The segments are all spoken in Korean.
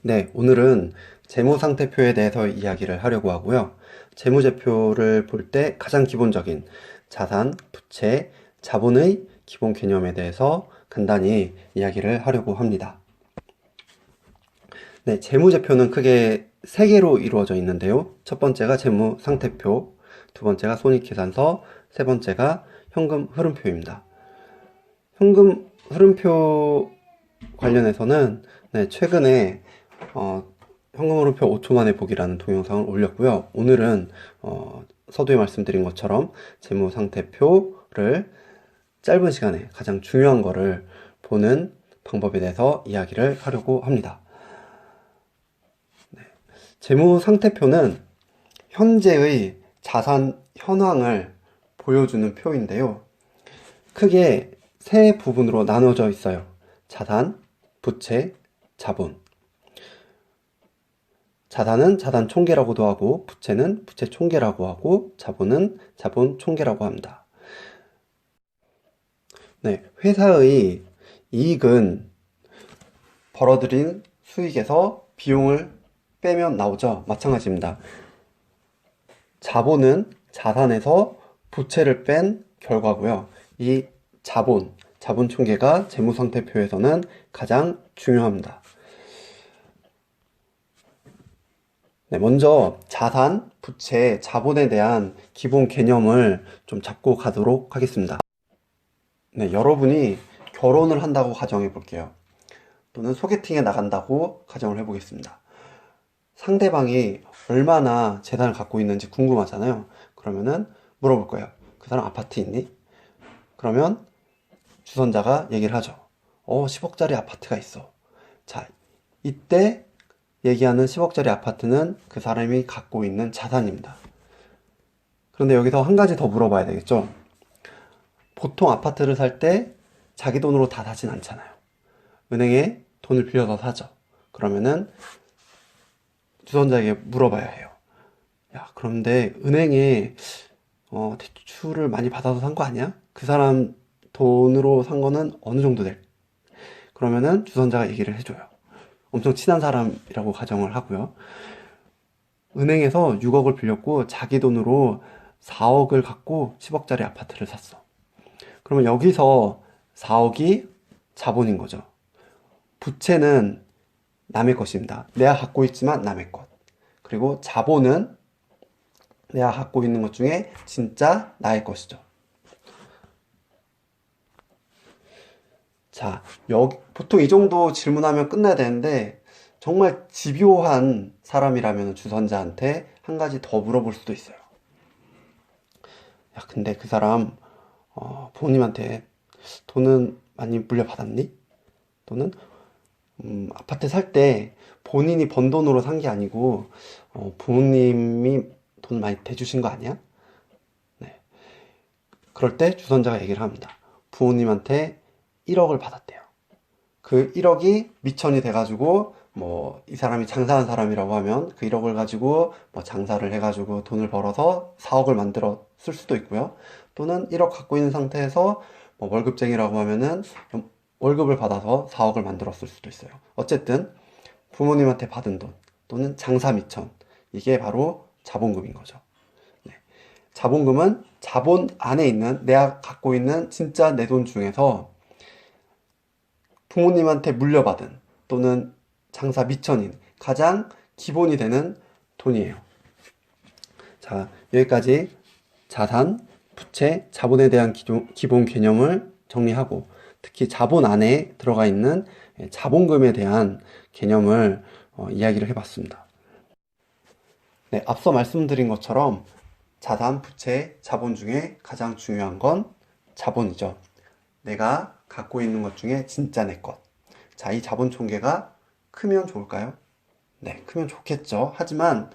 네, 오늘은 재무상태표에 대해서 이야기를 하려고 하고요. 재무제표를 볼 때 가장 기본적인 자산, 부채, 자본의 기본 개념에 대해서 간단히 이야기를 하려고 합니다. 네, 재무제표는 크게 세 개로 이루어져 있는데요. 첫 번째가 재무상태표, 두 번째가 손익계산서, 세 번째가 현금 흐름표입니다. 현금 흐름표 관련해서는 최근에 어, 현금 흐름표 5초 만에 보기라는 동영상을 올렸고요. 오늘은 서두에 말씀드린 것처럼 재무 상태표를 짧은 시간에 가장 중요한 거를 보는 방법에 대해서 이야기를 하려고 합니다. 재무 상태표는 현재의 자산 현황을 보여주는 표인데요. 크게 세 부분으로 나눠져 있어요. 자산, 부채, 자본. 자산은 자산 총계라고도 하고, 부채는 부채 총계라고 하고, 자본은 자본 총계라고 합니다. 네, 회사의 이익은 벌어들인 수익에서 비용을 빼면 나오죠. 마찬가지입니다. 자본은 자산에서 부채를 뺀 결과고요. 이 자본 총계가 재무상태표에서는 가장 중요합니다. 네, 먼저 자산, 부채, 자본에 대한 기본 개념을 좀 잡고 가도록 하겠습니다. 네, 여러분이 결혼을 한다고 가정해 볼게요. 또는 소개팅에 나간다고 가정을 해 보겠습니다. 상대방이 얼마나 재산을 갖고 있는지 궁금하잖아요. 그러면은 물어볼 거예요. 그 사람 아파트 있니? 그러면 주선자가 얘기를 하죠. 10억짜리 아파트가 있어. 자, 이때 얘기하는 10억짜리 아파트는 그 사람이 갖고 있는 자산입니다. 그런데 여기서 한 가지 더 물어봐야 되겠죠? 보통 아파트를 살 때 자기 돈으로 다 사진 않잖아요. 은행에 돈을 빌려서 사죠. 그러면은 주선자에게 물어봐야 해요. 야, 그런데 은행에 대출을 많이 받아서 산 거 아니야? 그 사람 돈으로 산 거는 어느 정도 돼? 그러면은 주선자가 얘기를 해줘요. 엄청 친한 사람이라고 가정을 하고요. 은행에서 6억을 빌렸고 자기 돈으로 4억을 갖고 10억짜리 아파트를 샀어. 그러면 여기서 4억이 자본인 거죠. 부채는 남의 것입니다. 내가 갖고 있지만 남의 것. 그리고 자본은 내가 갖고 있는 것 중에 진짜 나의 것이죠. 자, 보통 이 정도 질문하면 끝나야 되는데, 정말 집요한 사람이라면 주선자한테 한 가지 더 물어볼 수도 있어요. 야, 근데 그 사람, 부모님한테 돈은 많이 물려받았니? 또는, 아파트 살 때 본인이 번 돈으로 산 게 아니고, 부모님이 돈 많이 대주신 거 아니야? 네. 그럴 때 주선자가 얘기를 합니다. 부모님한테 1억을 받았대요. 그 1억이 미천이 돼가지고 뭐 이 사람이 장사한 사람이라고 하면 그 1억을 가지고 뭐 장사를 해가지고 돈을 벌어서 4억을 만들어 쓸 수도 있고요. 또는 1억 갖고 있는 상태에서 뭐 월급쟁이라고 하면은 월급을 받아서 4억을 만들었을 수도 있어요. 어쨌든 부모님한테 받은 돈 또는 장사 미천, 이게 바로 자본금인 거죠. 네. 자본금은 자본 안에 있는 내가 갖고 있는 진짜 내 돈 중에서 부모님한테 물려받은 또는 장사 미천인 가장 기본이 되는 돈이에요. 자, 여기까지 자산, 부채, 자본에 대한 기본 개념을 정리하고, 특히 자본 안에 들어가 있는 자본금에 대한 개념을 이야기를 해봤습니다. 네, 앞서 말씀드린 것처럼 자산, 부채, 자본 중에 가장 중요한 건 자본이죠. 내가 갖고 있는 것 중에 진짜 내 것. 자, 이 자본 총계가 크면 좋을까요? 네, 크면 좋겠죠. 하지만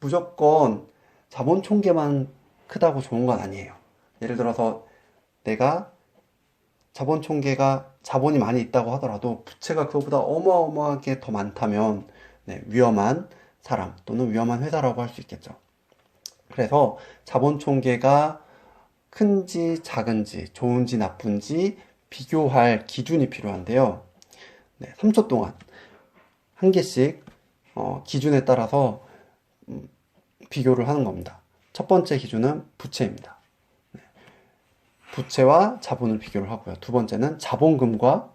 무조건 자본 총계만 크다고 좋은 건 아니에요. 예를 들어서 내가 자본 총계가 자본이 많이 있다고 하더라도 부채가 그거보다 어마어마하게 더 많다면 위험한 사람 또는 위험한 회사라고 할 수 있겠죠. 그래서 자본 총계가 큰지 작은지 좋은지 나쁜지 비교할 기준이 필요한데요. 3초 동안 한 개씩 기준에 따라서 비교를 하는 겁니다. 첫 번째 기준은 부채입니다. 부채와 자본을 비교를 하고요. 두 번째는 자본금과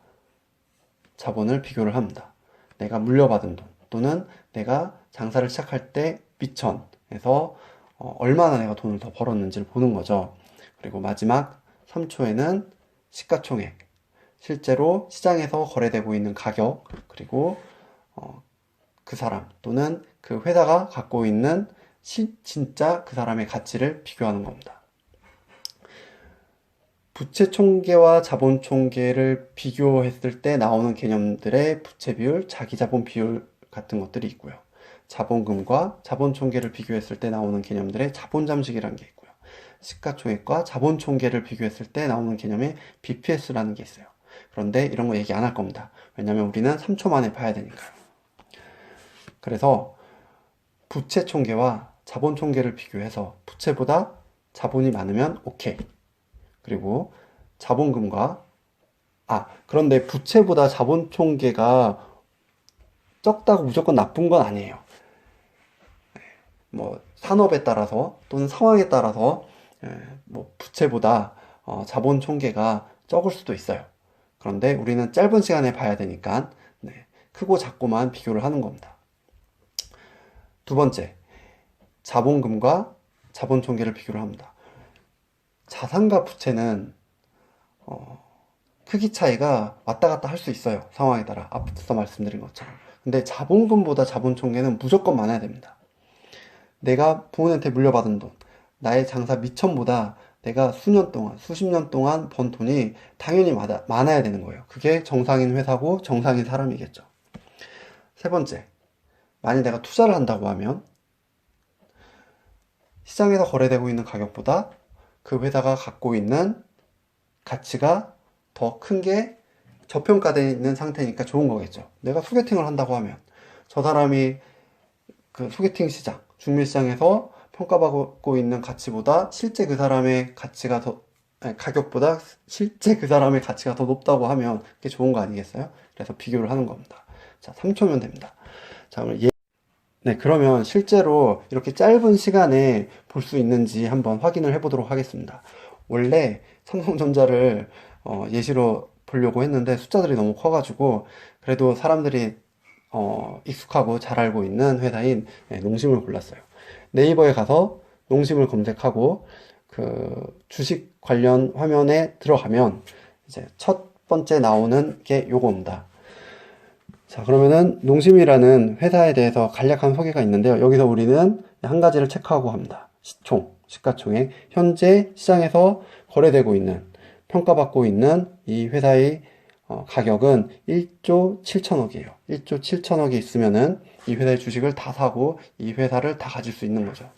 자본을 비교를 합니다. 내가 물려받은 돈 또는 내가 장사를 시작할 때 미천에서 얼마나 내가 돈을 더 벌었는지를 보는 거죠. 그리고 마지막 3초에는 시가총액, 실제로 시장에서 거래되고 있는 가격, 그리고 그 사람 또는 그 회사가 갖고 있는 진짜 그 사람의 가치를 비교하는 겁니다. 부채 총계와 자본 총계를 비교했을 때 나오는 개념들의 부채 비율, 자기 자본 비율 같은 것들이 있고요. 자본금과 자본 총계를 비교했을 때 나오는 개념들의 자본 잠식이라는 게 있고요. 시가총액과 자본 총계를 비교했을 때 나오는 개념의 BPS라는 게 있어요. 그런데 이런 거 얘기 안 할 겁니다. 왜냐면 우리는 3초 만에 봐야 되니까요. 그래서 부채 총계와 자본 총계를 비교해서 부채보다 자본이 많으면 오케이. 그리고 자본금과 그런데 부채보다 자본 총계가 적다고 무조건 나쁜 건 아니에요. 뭐 산업에 따라서 또는 상황에 따라서 뭐 부채보다 자본 총계가 적을 수도 있어요. 그런데 우리는 짧은 시간에 봐야 되니까 크고 작고만 비교를 하는 겁니다. 두 번째, 자본금과 자본 총계를 비교를 합니다. 자산과 부채는 크기 차이가 왔다 갔다 할 수 있어요. 상황에 따라. 앞서 말씀드린 것처럼. 근데 자본금보다 자본 총계는 무조건 많아야 됩니다. 내가 부모님한테 물려받은 돈, 나의 장사 미천보다 내가 수년 동안, 수십 년 동안 번 돈이 당연히 많아야 되는 거예요. 그게 정상인 회사고 정상인 사람이겠죠. 세 번째, 만약 내가 투자를 한다고 하면 시장에서 거래되고 있는 가격보다 그 회사가 갖고 있는 가치가 더 큰 게 저평가되어 있는 상태니까 좋은 거겠죠. 내가 소개팅을 한다고 하면 저 사람이 그 소개팅 시장, 중매시장에서 평가받고 있는 가치보다 실제 그 사람의 가치가 가격보다 실제 그 사람의 가치가 더 높다고 하면 그게 좋은 거 아니겠어요? 그래서 비교를 하는 겁니다. 자, 3초면 됩니다. 자, 그러면 실제로 이렇게 짧은 시간에 볼 수 있는지 한번 확인을 해보도록 하겠습니다. 원래 삼성전자를 예시로 보려고 했는데 숫자들이 너무 커가지고 그래도 사람들이 익숙하고 잘 알고 있는 회사인 농심을 골랐어요. 네이버에 가서 농심을 검색하고 그 주식 관련 화면에 들어가면 이제 첫 번째 나오는 게 요겁니다. 자, 그러면은 농심이라는 회사에 대해서 간략한 소개가 있는데요. 여기서 우리는 한 가지를 체크하고 합니다. 시가총액. 현재 시장에서 거래되고 있는, 평가받고 있는 이 회사의 가격은 1조 7천억이에요. 1조 7천억이 있으면은 이 회사의 주식을 다 사고 이 회사를 다 가질 수 있는 거죠.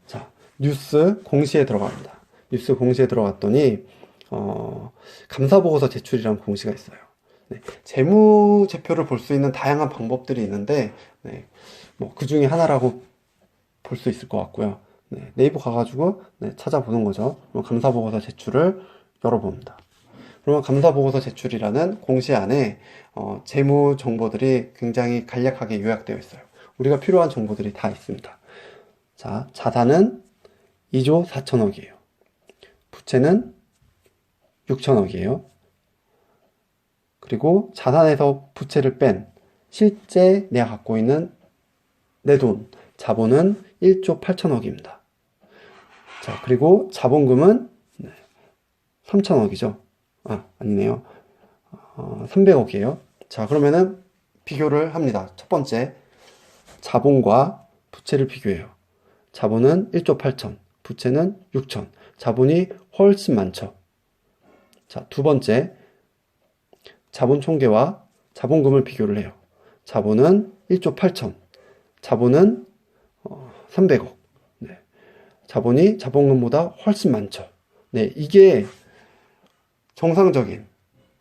자, 뉴스 공시에 들어갑니다. 뉴스 공시에 들어갔더니 감사보고서 제출이라는 공시가 있어요. 재무제표를 볼 수 있는 다양한 방법들이 있는데 뭐 그 중에 하나라고 볼 수 있을 것 같고요. 네이버 가가지고 찾아보는 거죠. 감사보고서 제출을 열어봅니다. 그러면 감사보고서 제출이라는 공시 안에 재무 정보들이 굉장히 간략하게 요약되어 있어요. 우리가 필요한 정보들이 다 있습니다. 자, 자산은 2조 4천억이에요. 부채는 6천억이에요. 그리고 자산에서 부채를 뺀 실제 내가 갖고 있는 내 돈, 자본은 1조 8천억입니다. 자, 그리고 자본금은 3천억이죠. 아니네요. 300억이에요. 자, 그러면은 비교를 합니다. 첫 번째, 자본과 부채를 비교해요. 자본은 1조 8천, 부채는 6천. 자본이 훨씬 많죠. 자, 두 번째, 자본 총계와 자본금을 비교를 해요. 자본은 1조 8천, 자본은 300억. 자본이 자본금보다 훨씬 많죠. 이게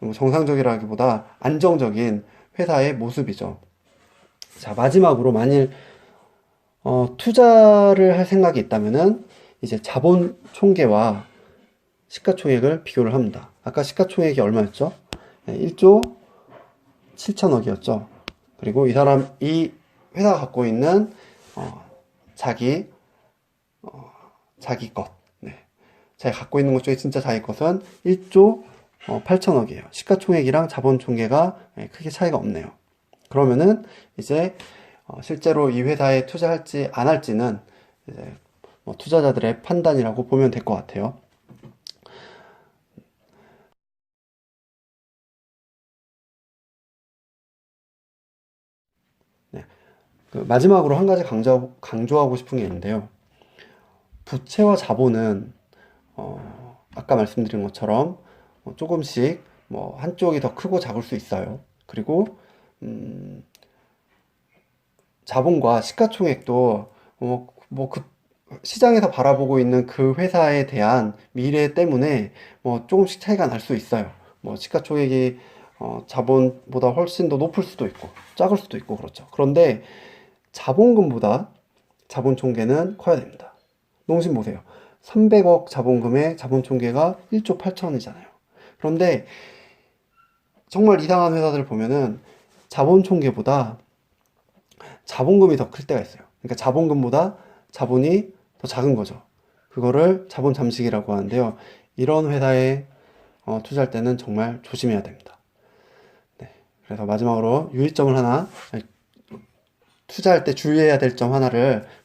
정상적이라기보다 안정적인 회사의 모습이죠. 자, 마지막으로 만일 투자를 할 생각이 있다면은 이제 자본 총계와 시가총액을 비교를 합니다. 아까 시가총액이 얼마였죠? 1조 7천억이었죠. 그리고 이 회사가 갖고 있는 자기 것, 네. 자기가 갖고 있는 것 중에 진짜 자기 것은 1조 8천억이에요. 시가총액이랑 자본총계가 크게 차이가 없네요. 그러면은 이제 실제로 이 회사에 투자할지 안 할지는 이제 투자자들의 판단이라고 보면 될 것 같아요. 네. 마지막으로 한 가지 강조하고 싶은 게 있는데요. 부채와 자본은 아까 말씀드린 것처럼 조금씩 한쪽이 더 크고 작을 수 있어요. 그리고 음, 자본과 시가총액도 그 시장에서 바라보고 있는 그 회사에 대한 미래 때문에 조금씩 차이가 날 수 있어요. 시가총액이 자본보다 훨씬 더 높을 수도 있고 작을 수도 있고 그렇죠. 그런데 자본금보다 자본 총계는 커야 됩니다. 농심 보세요. 300억 자본금에 자본 총계가 1조 8천이잖아요. 그런데 정말 이상한 회사들 보면은 자본 총계보다 자본금이 더 클 때가 있어요. 그러니까 자본금보다 자본이 더 작은 거죠. 그거를 자본 잠식이라고 하는데요. 이런 회사에 투자할 때는 정말 조심해야 됩니다. 네. 그래서 마지막으로 유의점을 하나, 투자할 때 주의해야 될 점 하나를